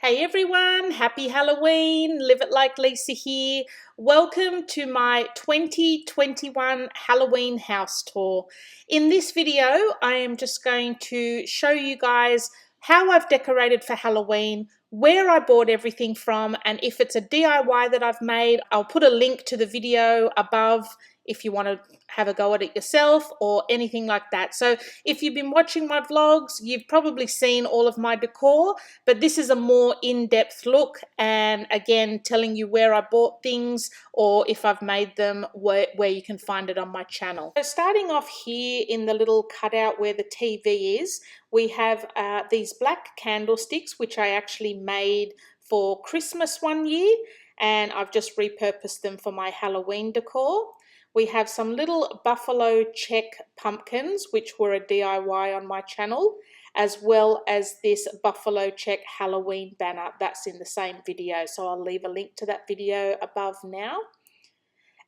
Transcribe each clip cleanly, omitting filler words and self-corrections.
Hey everyone, happy Halloween, Live It Like Lisa here. Welcome to my 2021 Halloween house tour. In this video, I am just going to show you guys how I've decorated for Halloween, where I bought everything from, and if it's a DIY that I've made, I'll put a link to the video above if you want to have a go at it yourself or anything like that. So if you've been watching my vlogs, you've probably seen all of my decor, but this is a more in-depth look, and again telling you where I bought things or if I've made them, where you can find it on my channel. So starting off here in the little cutout where the TV is, we have these black candlesticks which I actually made for Christmas one year, and I've just repurposed them for my Halloween decor. We have some little buffalo check pumpkins, which were a DIY on my channel, as well as this buffalo check Halloween banner. That's in the same video, so I'll leave a link to that video above now.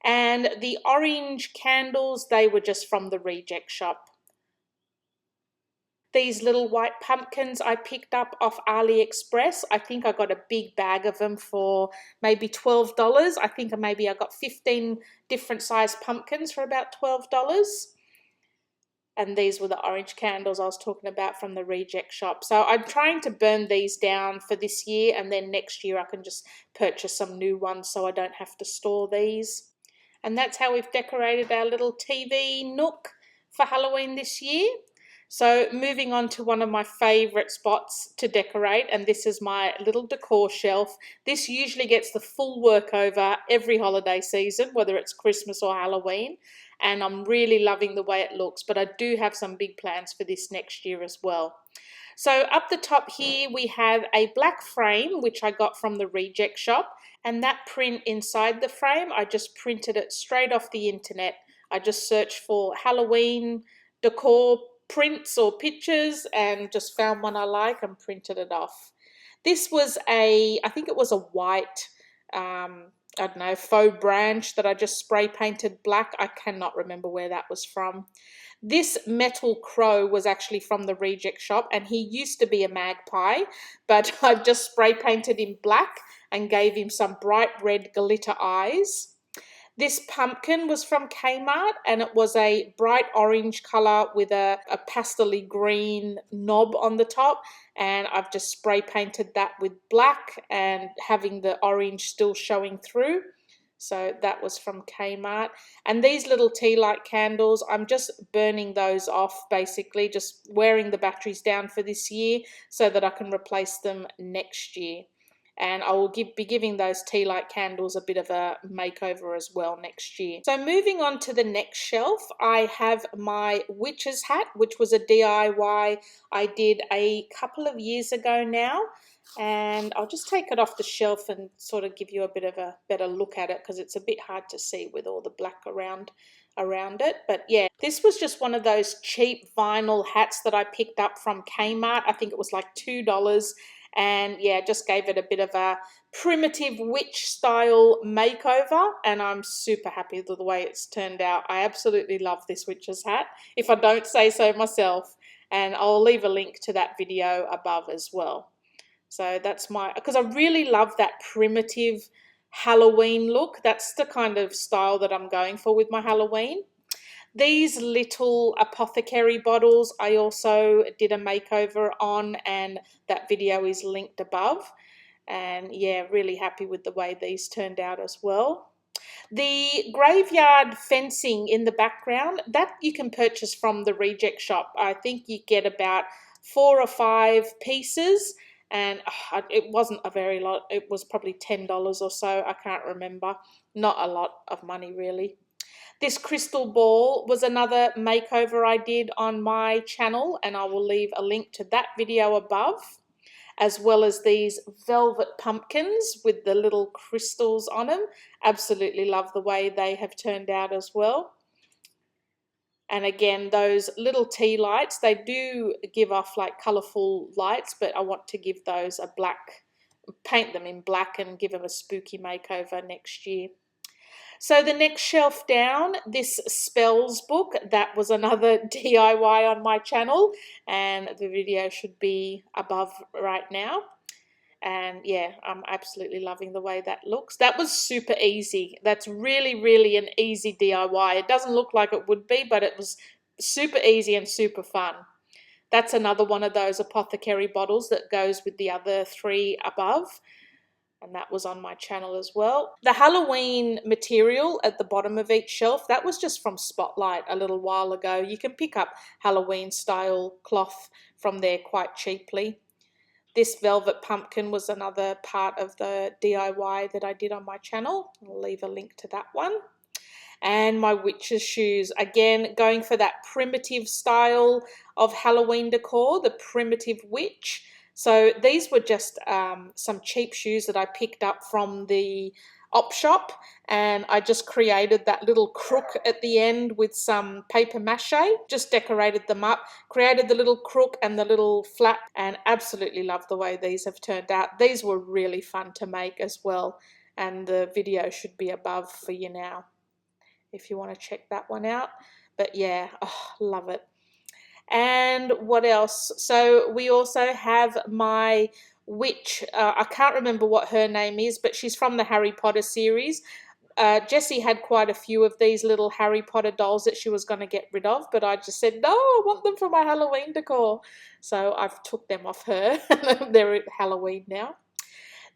And the orange candles, they were just from the reject shop. These little white pumpkins I picked up off AliExpress. I think I got a big bag of them for maybe $12. I think maybe I got 15 different size pumpkins for about $12. And these were the orange candles I was talking about from the reject shop. So I'm trying to burn these down for this year, and then next year I can just purchase some new ones so I don't have to store these. And that's how we've decorated our little TV nook for Halloween this year. So moving on to one of my favorite spots to decorate, and this is my little decor shelf. This usually gets the full work over every holiday season, whether it's Christmas or Halloween, and I'm really loving the way it looks, but I do have some big plans for this next year as well. So up the top here we have a black frame which I got from the reject shop, and that print inside the frame, I just printed it straight off the internet. I just searched for Halloween decor prints or pictures and just found one I like and printed it off. This was I think it was a white, I don't know, faux branch that I just spray painted black. I cannot remember where that was from. This metal crow was actually from the reject shop, and he used to be a magpie, but I've just spray painted him black and gave him some bright red glitter eyes. This pumpkin was from Kmart, and it was a bright orange color with a pastel-y green knob on the top, and I've just spray painted that with black and having the orange still showing through. So that was from Kmart. And these little tea light candles, I'm just burning those off, basically just wearing the batteries down for this year so that I can replace them next year. And I will be giving those tea light candles a bit of a makeover as well next year. So moving on to the next shelf, I have my witch's hat, which was a DIY I did a couple of years ago now. And I'll just take it off the shelf and sort of give you a bit of a better look at it, because it's a bit hard to see with all the black around it. But yeah, this was just one of those cheap vinyl hats that I picked up from Kmart. I think it was like $2. And yeah, just gave it a bit of a primitive witch style makeover, and I'm super happy with the way it's turned out. I absolutely love this witch's hat, if I don't say so myself, and I'll leave a link to that video above as well. So that's because I really love that primitive Halloween look. That's the kind of style that I'm going for with my Halloween. These little Apothecary bottles I also did a makeover on, and that video is linked above. And yeah, really happy with the way these turned out as well. The graveyard fencing in the background, that you can purchase from the reject shop. I think you get about 4 or 5 pieces, and it wasn't a very lot. It was probably $10 or so. I can't remember. Not a lot of money really. This crystal ball was another makeover I did on my channel, and I will leave a link to that video above, as well as these velvet pumpkins with the little crystals on them. Absolutely love the way they have turned out as well. And again, those little tea lights, they do give off like colourful lights, but I want to give those a black, paint them in black and give them a spooky makeover next year. So the next shelf down, this spells book, that was another DIY on my channel, and the video should be above right now. And yeah, I'm absolutely loving the way that looks. That was super easy. That's really an easy DIY. It doesn't look like it would be, but it was super easy and super fun. That's another one of those Apothecary bottles that goes with the other 3 above. And that was on my channel as well. The Halloween material at the bottom of each shelf, that was just from Spotlight a little while ago. You can pick up Halloween style cloth from there quite cheaply. This velvet pumpkin was another part of the DIY that I did on my channel. I'll leave a link to that one. And my witch's shoes, again going for that primitive style of Halloween decor, the primitive witch. So these were just some cheap shoes that I picked up from the op shop, and I just created that little crook at the end with some paper mache, just decorated them up, created the little crook and the little flap, and absolutely love the way these have turned out. These were really fun to make as well, and the video should be above for you now if you want to check that one out. But yeah, oh, love it. And what else? So we also have my witch. I can't remember what her name is, but she's from the Harry Potter series. Jessie had quite a few of these little Harry Potter dolls that she was going to get rid of, but I just said, no, I want them for my Halloween decor. So I've took them off her. They're at Halloween now.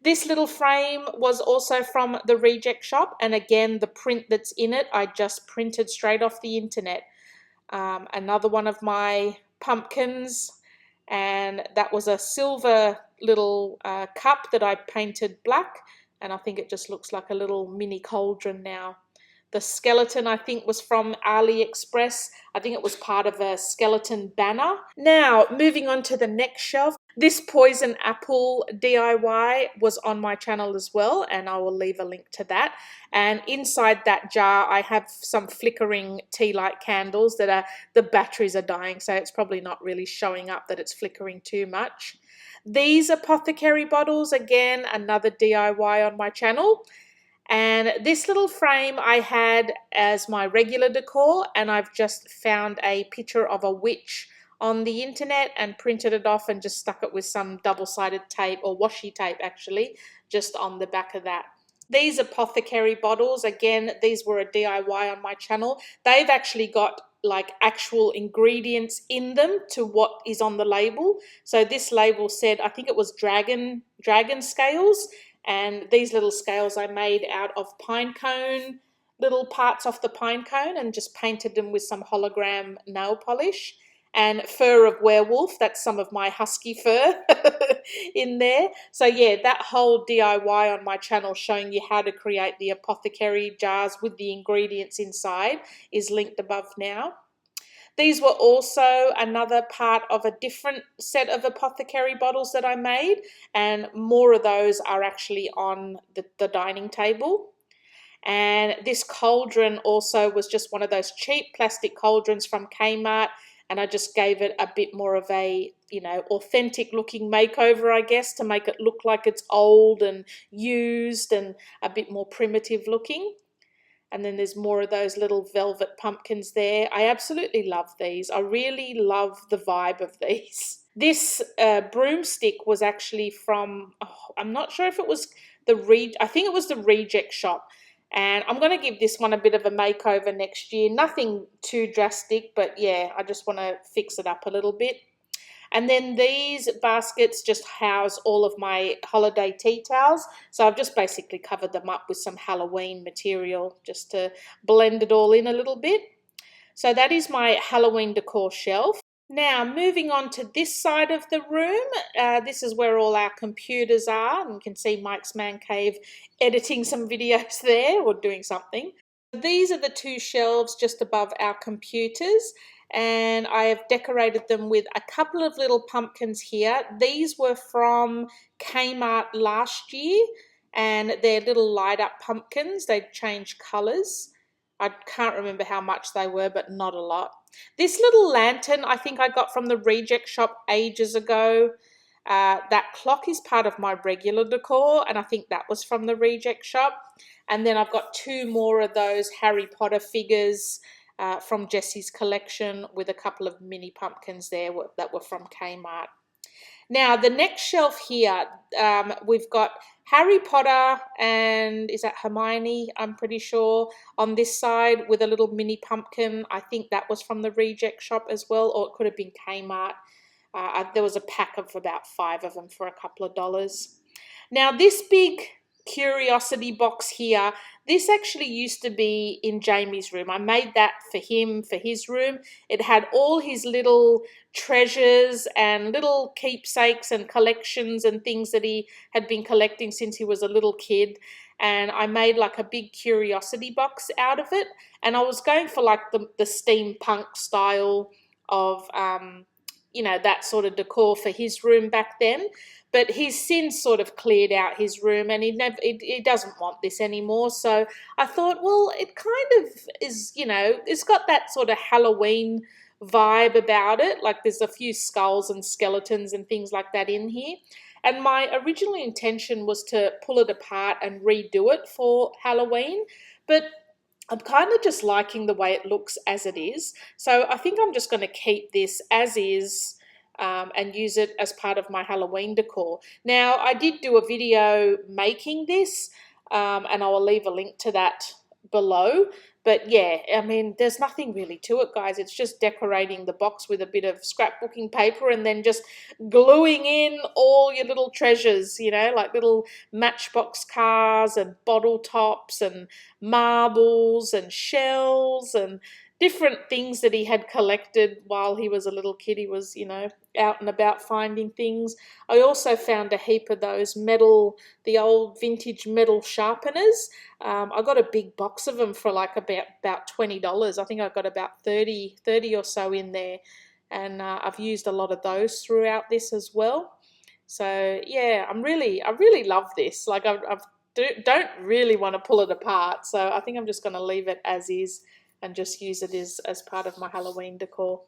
This little frame was also from the Reject Shop, and again, the print that's in it, I just printed straight off the internet. Another one of my pumpkins, and that was a silver little cup that I painted black, and I think it just looks like a little mini cauldron now. The skeleton, I think, was from AliExpress. I think it was part of a skeleton banner. Now, moving on to the next shelf. This poison apple DIY was on my channel as well, and I will leave a link to that. And inside that jar, I have some flickering tea light candles that are, the batteries are dying, so it's probably not really showing up that it's flickering too much. These Apothecary bottles, again, another DIY on my channel. And this little frame I had as my regular decor, and I've just found a picture of a witch on the internet and printed it off and just stuck it with some double-sided tape, or washi tape actually, just on the back of that. These Apothecary bottles, again, these were a DIY on my channel. They've actually got like actual ingredients in them to what is on the label. So this label said, I think it was dragon scales, and these little scales I made out of pine cone, little parts off the pine cone, and just painted them with some hologram nail polish. And fur of werewolf, that's some of my husky fur in there. So yeah, that whole DIY on my channel showing you how to create the Apothecary jars with the ingredients inside is linked above now. These were also another part of a different set of Apothecary bottles that I made, and more of those are actually on the dining table. And this cauldron also was just one of those cheap plastic cauldrons from Kmart, and I just gave it a bit more of a, you know, authentic looking makeover, I guess, to make it look like it's old and used and a bit more primitive looking. And then there's more of those little velvet pumpkins there. I absolutely love these. I really love the vibe of these. This broomstick was actually from, I'm not sure if it was I think it was the Reject Shop. And I'm going to give this one a bit of a makeover next year. Nothing too drastic, but yeah, I just want to fix it up a little bit. And then these baskets just house all of my holiday tea towels. So I've just basically covered them up with some Halloween material just to blend it all in a little bit. So that is my Halloween decor shelf. Now, moving on to this side of the room, this is where all our computers are. And you can see Mike's Man Cave editing some videos there, or doing something. These are the 2 shelves just above our computers, and I have decorated them with a couple of little pumpkins here. These were from Kmart last year, and they're little light up pumpkins. They change colours. I can't remember how much they were, but not a lot. This little lantern I think I got from the Reject Shop ages ago. That clock is part of my regular decor, and I think that was from the Reject Shop. And then I've got 2 more of those Harry Potter figures from Jessie's collection with a couple of mini pumpkins there that were from Kmart. Now, the next shelf here, we've got Harry Potter and is that Hermione, I'm pretty sure, on this side with a little mini pumpkin. I think that was from the reject shop as well, or it could have been Kmart. There was a pack of about 5 of them for a couple of dollars. Now, this big curiosity box here, this actually used to be in Jamie's room. I made that for him, for his room. It had all his little treasures and little keepsakes and collections and things that he had been collecting since he was a little kid. And I made like a big curiosity box out of it. And I was going for like the steampunk style of, you know, that sort of decor for his room back then. But he's since sort of cleared out his room and he doesn't want this anymore. So I thought, well, it kind of is, you know, it's got that sort of Halloween vibe about it. Like there's a few skulls and skeletons and things like that in here. And my original intention was to pull it apart and redo it for Halloween. But I'm kind of just liking the way it looks as it is. So I think I'm just going to keep this as is. And use it as part of my Halloween decor. Now, I did do a video making this, and I will leave a link to that below. But yeah, I mean, there's nothing really to it, guys. It's just decorating the box with a bit of scrapbooking paper and then just gluing in all your little treasures, you know, like little matchbox cars and bottle tops and marbles and shells and different things that he had collected while he was a little kid. He was, you know, out and about finding things. I also found a heap of those metal, the old vintage metal sharpeners. I got a big box of them for like about $20. I think I got about 30 or so in there. And I've used a lot of those throughout this as well. So yeah, I really love this. Like I don't really want to pull it apart. So I think I'm just going to leave it as is and just use it as part of my Halloween decor.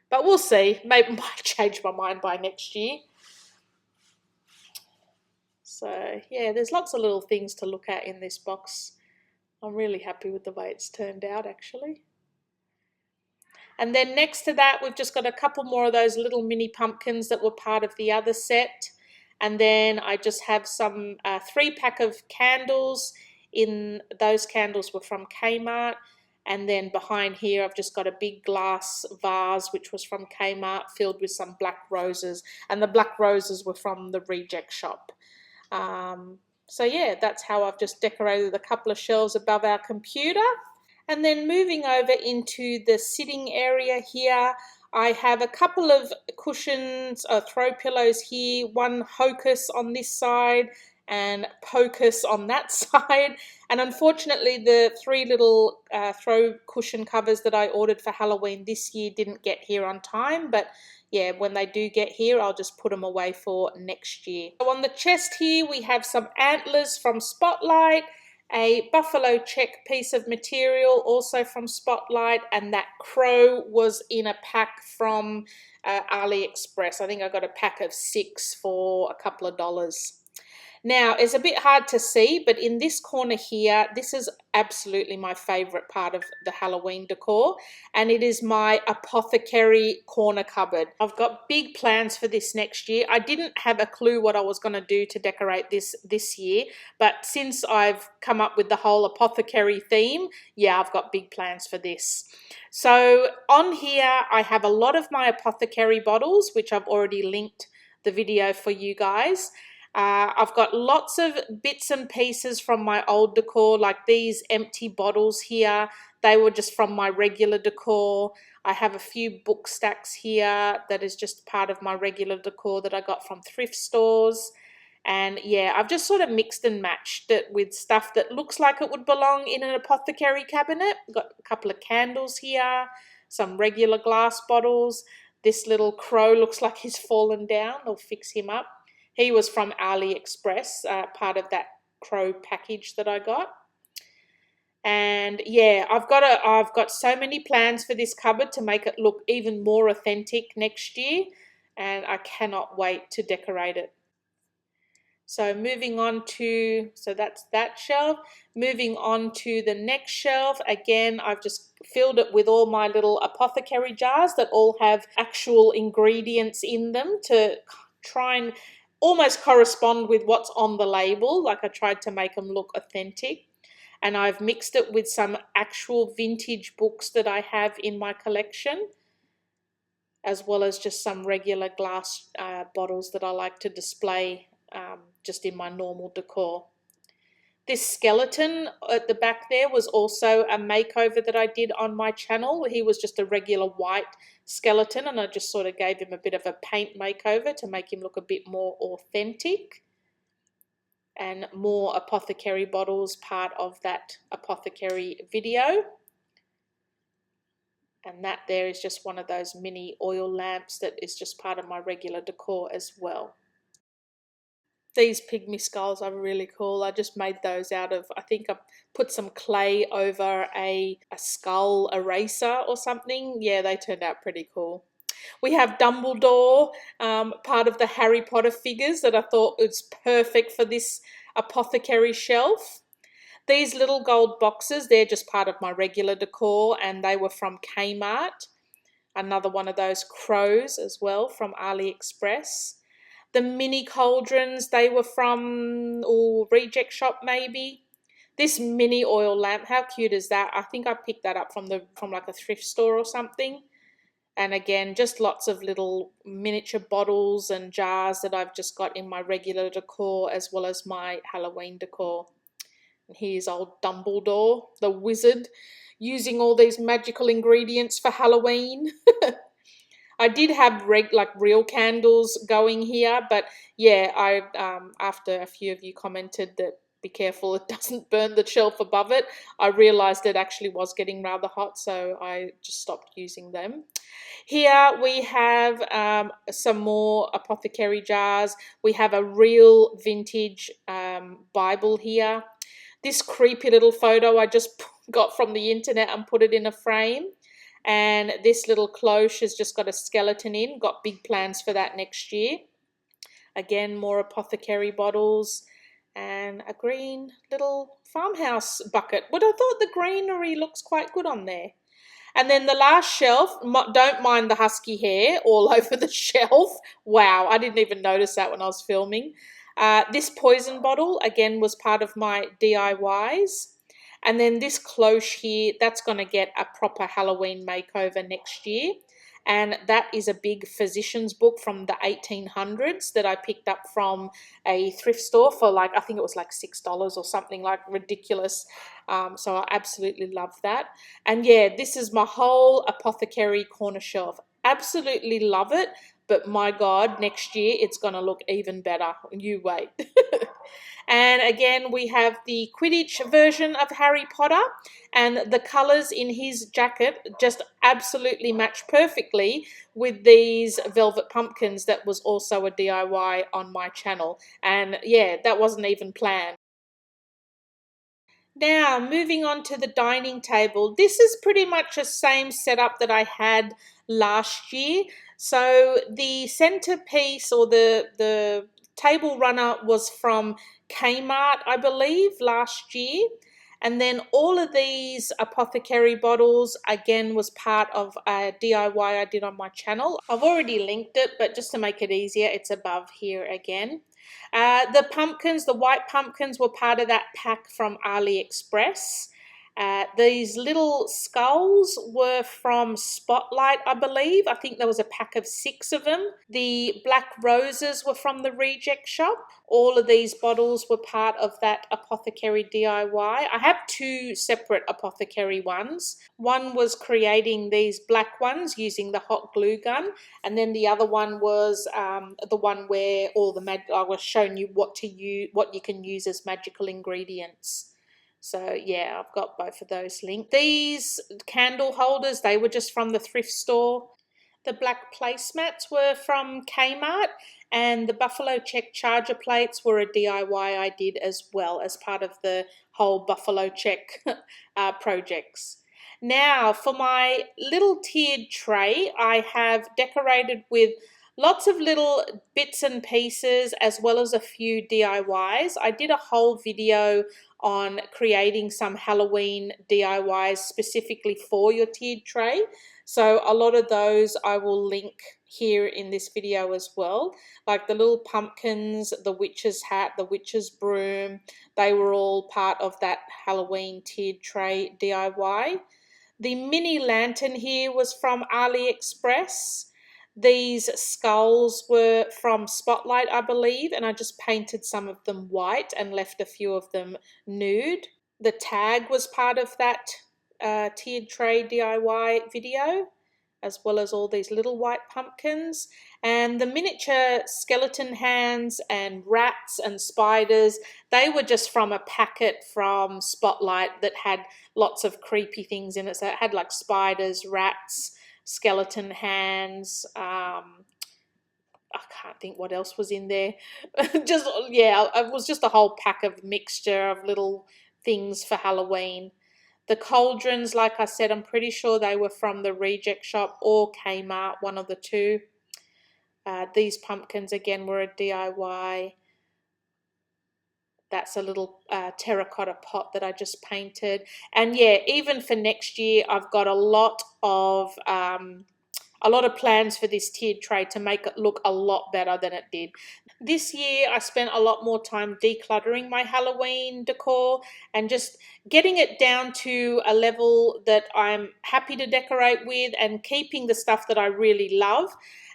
But we'll see. Maybe I might change my mind by next year. So, yeah, there's lots of little things to look at in this box. I'm really happy with the way it's turned out, actually. And then next to that, we've just got a couple more of those little mini pumpkins that were part of the other set. And then I just have some 3-pack of candles. Those candles were from Kmart. And then behind here, I've just got a big glass vase, which was from Kmart, filled with some black roses. And the black roses were from the reject shop. So yeah, that's how I've just decorated a couple of shelves above our computer. And then moving over into the sitting area here, I have a couple of cushions, throw pillows here, one Hocus on this side, and Pocus on that side. And unfortunately, the 3 little throw cushion covers that I ordered for Halloween this year didn't get here on time. But yeah, when they do get here, I'll just put them away for next year. So on the chest here, we have some antlers from Spotlight, a buffalo check piece of material also from Spotlight, and that crow was in a pack from AliExpress. I think I got a pack of 6 for a couple of dollars. Now, it's a bit hard to see, but in this corner here, this is absolutely my favourite part of the Halloween decor, and it is my Apothecary corner cupboard. I've got big plans for this next year. I didn't have a clue what I was going to do to decorate this year, but since I've come up with the whole Apothecary theme, yeah, I've got big plans for this. So on here, I have a lot of my Apothecary bottles, which I've already linked the video for you guys. I've got lots of bits and pieces from my old decor, like these empty bottles here. They were just from my regular decor. I have a few book stacks here that is just part of my regular decor that I got from thrift stores. And yeah, I've just sort of mixed and matched it with stuff that looks like it would belong in an Apothecary cabinet. Got a couple of candles here, some regular glass bottles. This little crow looks like he's fallen down. I'll fix him up. He was from AliExpress, part of that crow package that I got. And yeah, I've got so many plans for this cupboard to make it look even more authentic next year, and I cannot wait to decorate it. So moving on to, so that's that shelf. Moving on to the next shelf. Again, I've just filled it with all my little Apothecary jars that all have actual ingredients in them to try and almost correspond with what's on the label. Like I tried to make them look authentic. And I've mixed it with some actual vintage books that I have in my collection, as well as just some regular glass bottles that I like to display just in my normal decor. This skeleton at the back there was also a makeover that I did on my channel. He was just a regular white skeleton, and I just sort of gave him a bit of a paint makeover to make him look a bit more authentic. And more Apothecary bottles, part of that Apothecary video. And that there is just one of those mini oil lamps that is just part of my regular decor as well. These pygmy skulls are really cool. I just made those out of, I think I put some clay over a skull eraser or something. Yeah, they turned out pretty cool. We have Dumbledore, part of the Harry Potter figures that I thought was perfect for this Apothecary shelf. These little gold boxes, they're just part of my regular decor, and they were from Kmart. Another one of those crows as well from AliExpress. The mini cauldrons, they were from Reject Shop maybe. This mini oil lamp, how cute is that? I think I picked that up from like a thrift store or something. And again, just lots of little miniature bottles and jars that I've just got in my regular decor as well as my Halloween decor. And here's old Dumbledore, the wizard, using all these magical ingredients for Halloween. I did have real candles going here, but yeah, after a few of you commented that be careful it doesn't burn the shelf above it, I realized it actually was getting rather hot, so I just stopped using them. Here we have some more Apothecary jars. We have a real vintage Bible here. This creepy little photo I just got from the internet and put it in a frame. And this little cloche has just got a skeleton in. Got big plans for that next year. Again, more Apothecary bottles and a green little farmhouse bucket. But I thought the greenery looks quite good on there. And then the last shelf, don't mind the husky hair all over the shelf. Wow, I didn't even notice that when I was filming. This poison bottle, again, was part of my DIYs. And then this cloche here, that's going to get a proper Halloween makeover next year. And that is a big physician's book from the 1800s that I picked up from a thrift store for I think it was like $6 or something like ridiculous. So I absolutely love that. And yeah, this is my whole Apothecary corner shelf. Absolutely love it. But my God, next year it's going to look even better. You wait. And again, we have the Quidditch version of Harry Potter, and the colours in his jacket just absolutely match perfectly with these velvet pumpkins that was also a DIY on my channel. And yeah, that wasn't even planned. Now, moving on to the dining table. This is pretty much the same setup that I had last year. So the centerpiece or the table runner was from Kmart, I believe, last year. And then all of these Apothecary bottles, again, was part of a DIY I did on my channel. I've already linked it, but just to make it easier, it's above here again. The pumpkins, the white pumpkins, were part of that pack from AliExpress. These little skulls were from Spotlight, I believe. I think there was a pack of 6 of them. The black roses were from the Reject Shop. All of these bottles were part of that Apothecary DIY. I have 2 separate Apothecary ones. One was creating these black ones using the hot glue gun, and then the other one was the one where all the I was showing you what you can use as magical ingredients. So yeah, I've got both of those linked. These candle holders, they were just from the thrift store. The black placemats were from Kmart, and the Buffalo Check charger plates were a DIY I did as well as part of the whole Buffalo Check projects. Now, for my little tiered tray, I have decorated with Lots of little bits and pieces as well as a few DIYs. I did a whole video on creating some Halloween DIYs specifically for your tiered tray. So a lot of those I will link here in this video as well. Like the little pumpkins, the witch's hat, the witch's broom, they were all part of that Halloween tiered tray DIY. The mini lantern here was from AliExpress. These skulls were from Spotlight, I believe, and I just painted some of them white and left a few of them nude. The tag was part of that tiered tray DIY video, as well as all these little white pumpkins. And the miniature skeleton hands and rats and spiders, they were just from a packet from Spotlight that had lots of creepy things in it. So it had like spiders, rats, skeleton hands. I can't think what else was in there. Just, yeah, it was just a whole pack of mixture of little things for Halloween. The cauldrons, like I said, I'm pretty sure they were from the Reject Shop or Kmart, one of the two. These pumpkins, again, were a DIY. That's a little terracotta pot that I just painted. And yeah, even for next year, I've got a lot of plans for this tiered tray to make it look a lot better than it did. This year, I spent a lot more time decluttering my Halloween decor and just getting it down to a level that I'm happy to decorate with and keeping the stuff that I really love.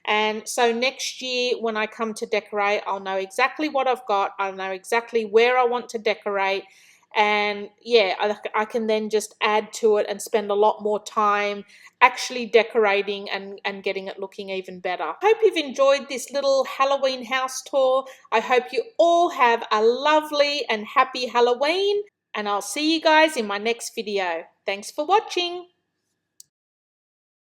And so next year, when I come to decorate, I'll know exactly what I've got. I'll know exactly where I want to decorate. And yeah, I can then just add to it and spend a lot more time actually decorating and getting it looking even better. Hope you've enjoyed this little Halloween house tour. I hope you all have a lovely and happy Halloween, and I'll see you guys in my next video. Thanks for watching.